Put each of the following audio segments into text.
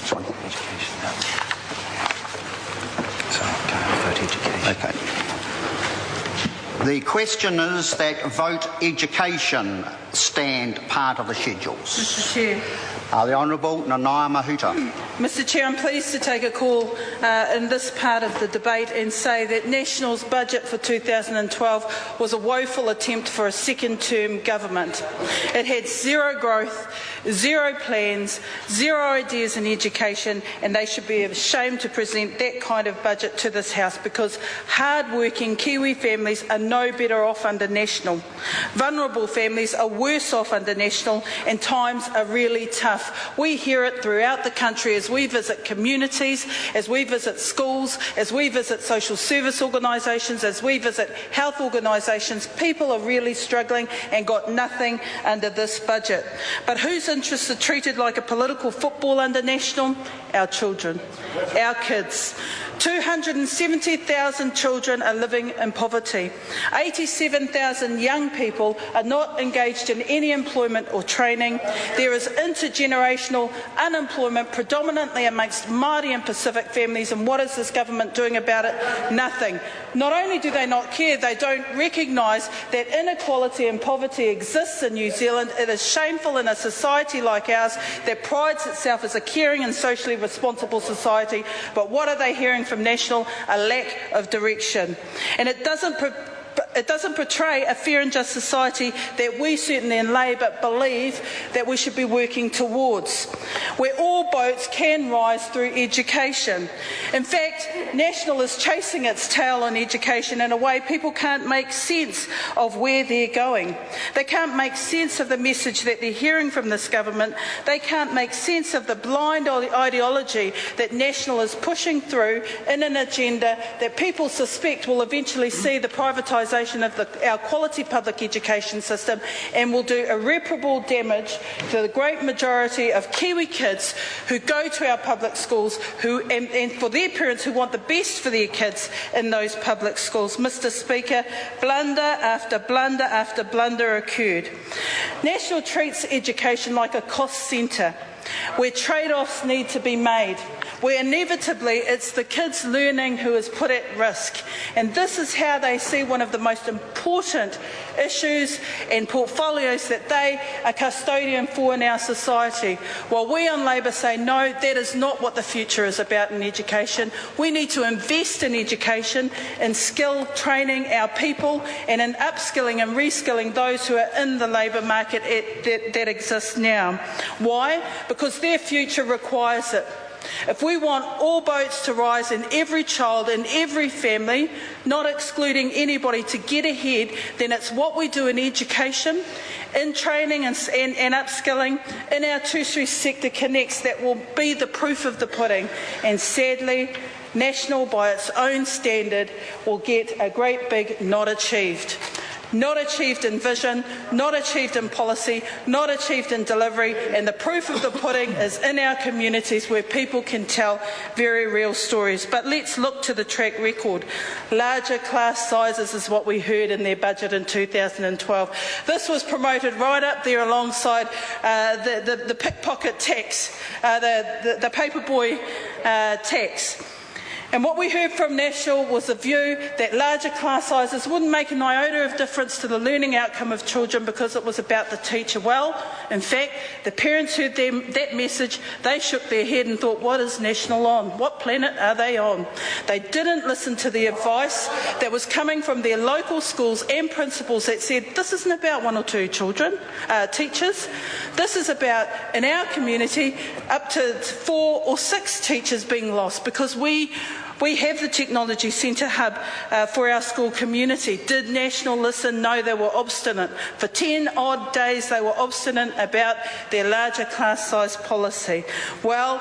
Next one. Education. No. So, vote education. Okay. The question is that vote education stand part of the schedules. Mr Chair. The Honourable Nanaia Mahuta. Mr Chair, I'm pleased to take a call in this part of the debate and say that National's budget for 2012 was a woeful attempt for a second-term government. It had zero growth, zero plans, zero ideas in education, and they should be ashamed to present that kind of budget to this House, because hard-working Kiwi families are no better off under National. Vulnerable families are worse off under National, and times are really tough. We hear it throughout the country as we visit communities, as we visit schools, as we visit social service organisations, as we visit health organisations. People are really struggling and got nothing under this budget. But whose interests are treated like a political football under National? Our children, our kids. 270,000 children are living in poverty. 87,000 young people are not engaged in any employment or training. There is intergenerational unemployment, predominantly amongst Māori and Pacific families, and what is this government doing about it? Nothing. Not only do they not care, they don't recognise that inequality and poverty exists in New Zealand. It is shameful in a society like ours that prides itself as a caring and socially responsible society. But what are they hearing from National? A lack of direction. And it doesn't portray a fair and just society that we certainly in Labour believe that we should be working towards, where all boats can rise through education. In fact, National is chasing its tail on education in a way people can't make sense of where they're going. They can't make sense of the message that they're hearing from this government. They can't make sense of the blind ideology that National is pushing through in an agenda that people suspect will eventually see the privatisation of our quality public education system and will do irreparable damage to the great majority of Kiwi kids who go to our public schools and for their parents who want the best for their kids in those public schools. Mr Speaker, blunder after blunder after blunder occurred. National treats education like a cost centre where trade-offs need to be made, where inevitably it's the kids learning who is put at risk. And this is how they see one of the most important issues and portfolios that they are custodian for in our society. While we on Labour say no, that is not what the future is about in education. We need to invest in education, in skill training our people, and in upskilling and reskilling those who are in the labour market that exists now. Why? Because their future requires it. If we want all boats to rise in every child, in every family, not excluding anybody, to get ahead, then it's what we do in education, in training and upskilling, in our tertiary sector connects that will be the proof of the pudding. And sadly, National, by its own standard, will get a great big not achieved. Not achieved in vision, not achieved in policy, not achieved in delivery, and the proof of the pudding is in our communities where people can tell very real stories. But let's look to the track record. Larger class sizes is what we heard in their budget in 2012. This was promoted right up there alongside the pickpocket tax, the paperboy tax. And what we heard from National was a view that larger class sizes wouldn't make an iota of difference to the learning outcome of children because it was about the teacher. Well, in fact, the parents heard that message, they shook their head and thought, what is National on? What planet are they on? They didn't listen to the advice that was coming from their local schools and principals that said, this isn't about one or two teachers. This is about, in our community, up to 4 or 6 teachers being lost because we have the Technology Centre hub for our school community. Did National listen? No, they were obstinate. For 10 odd days they were obstinate about their larger class size policy. Well,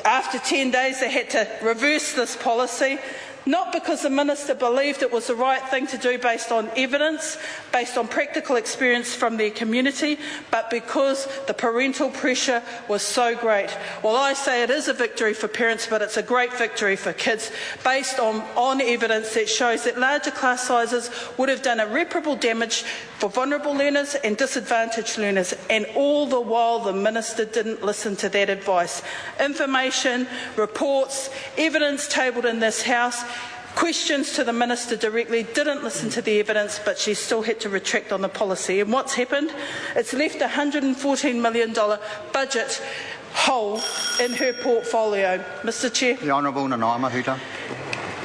after 10 days they had to reverse this policy. not because the Minister believed it was the right thing to do based on evidence, based on practical experience from their community, but because the parental pressure was so great. Well, I say it is a victory for parents, but it's a great victory for kids, based on evidence that shows that larger class sizes would have done irreparable damage for vulnerable learners and disadvantaged learners, and all the while the Minister didn't listen to that advice. Information, reports, evidence tabled in this House, questions to the Minister directly, didn't listen to the evidence, but she still had to retract on the policy. And what's happened? It's left a $114 million budget hole in her portfolio. Mr Chair. The Honourable Nanaia Mahuta.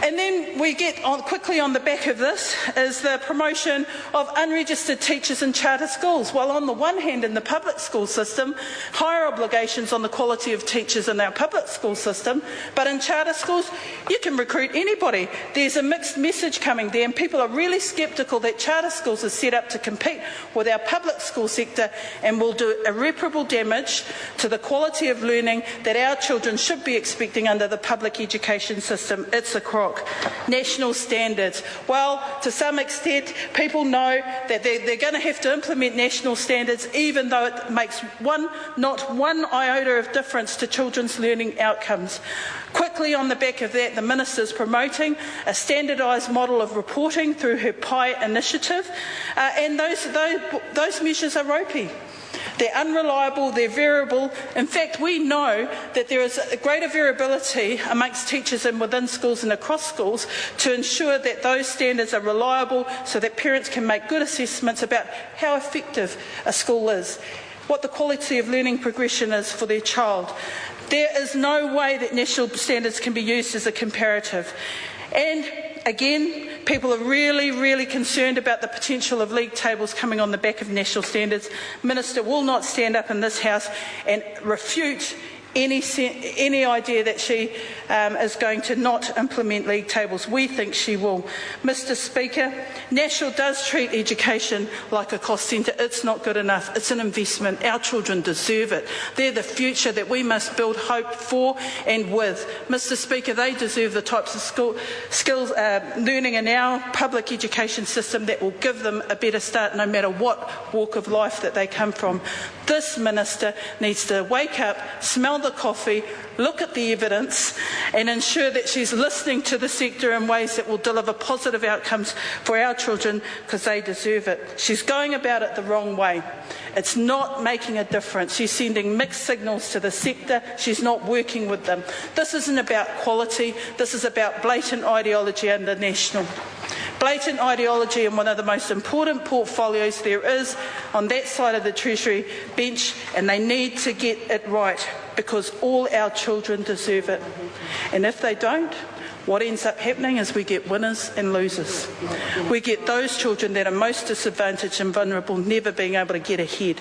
And then we get quickly on the back of this is the promotion of unregistered teachers in charter schools. Well, on the one hand, in the public school system, higher obligations on the quality of teachers in our public school system, but in charter schools, you can recruit anybody. There's a mixed message coming there, and people are really sceptical that charter schools are set up to compete with our public school sector and will do irreparable damage to the quality of learning that our children should be expecting under the public education system. It's a crock. National standards. Well, to some extent, people know that they're going to have to implement national standards, even though it makes not one iota of difference to children's learning outcomes. Quickly on the back of that, the Minister is promoting a standardised model of reporting through her PI initiative, and those measures are ropey. They're unreliable, they're variable. In fact, we know that there is a greater variability amongst teachers and within schools and across schools to ensure that those standards are reliable so that parents can make good assessments about how effective a school is, what the quality of learning progression is for their child. There is no way that national standards can be used as a comparative. And again, people are really concerned about the potential of league tables coming on the back of national standards. Minister will not stand up in this House and refute any idea that she is going to not implement league tables. We think she will. Mr Speaker, National does treat education like a cost centre. It's not good enough. It's an investment. Our children deserve it. They're the future that we must build hope for and with. Mr Speaker, they deserve the types of skills learning in our public education system that will give them a better start no matter what walk of life that they come from. This Minister needs to wake up, smell the coffee, look at the evidence and ensure that she's listening to the sector in ways that will deliver positive outcomes for our children because they deserve it. She's going about it the wrong way. It's not making a difference. She's sending mixed signals to the sector. She's not working with them. This isn't about quality. This is about blatant ideology under National. Blatant ideology in one of the most important portfolios there is on that side of the Treasury bench, and they need to get it right because all our children deserve it. And if they don't, what ends up happening is we get winners and losers. We get those children that are most disadvantaged and vulnerable never being able to get ahead.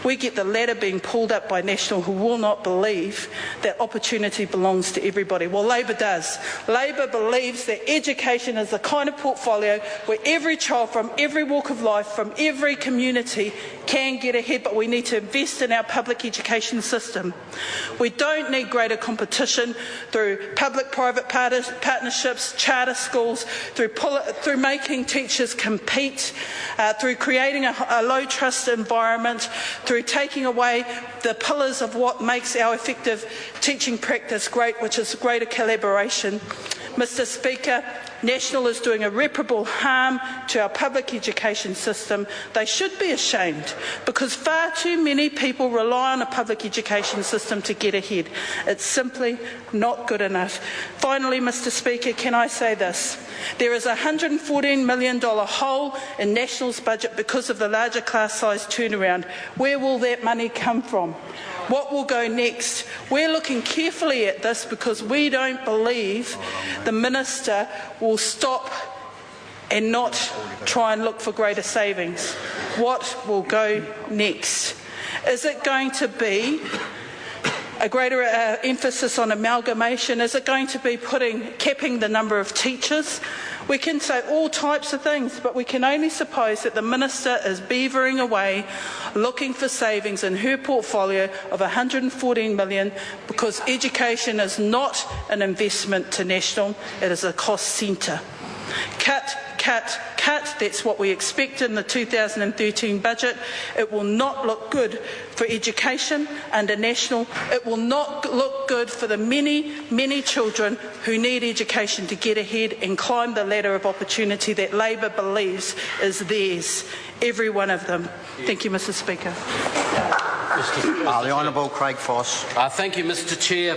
We get the ladder being pulled up by National who will not believe that opportunity belongs to everybody. Well, Labor does. Labor believes that education is the kind of portfolio where every child from every walk of life, from every community can get ahead, but we need to invest in our public education system. We don't need greater competition through public-private partnerships, charter schools, through making teachers compete, through creating a low-trust environment, through taking away the pillars of what makes our effective teaching practice great, which is greater collaboration. Mr Speaker, National is doing irreparable harm to our public education system. They should be ashamed because far too many people rely on a public education system to get ahead. It's simply not good enough. Finally, Mr Speaker, can I say this? There is a $114 million hole in National's budget because of the larger class size turnaround. Where will that money come from? What will go next? We're looking carefully at this because we don't believe the Minister will stop and not try and look for greater savings. What will go next? Is it going to be a greater emphasis on amalgamation? Is it going to be capping the number of teachers? We can say all types of things, but we can only suppose that the Minister is beavering away, looking for savings in her portfolio of $114 million, because education is not an investment to national, it is a cost centre. Cut, cut, cut, that's what we expect in the 2013 budget. It will not look good for education under national. It will not look good for the many, many children who need education to get ahead and climb the ladder of opportunity that Labour believes is theirs, every one of them. Thank you, Mr. Speaker. The Honourable Craig Foss. Thank you, Mr. Chair.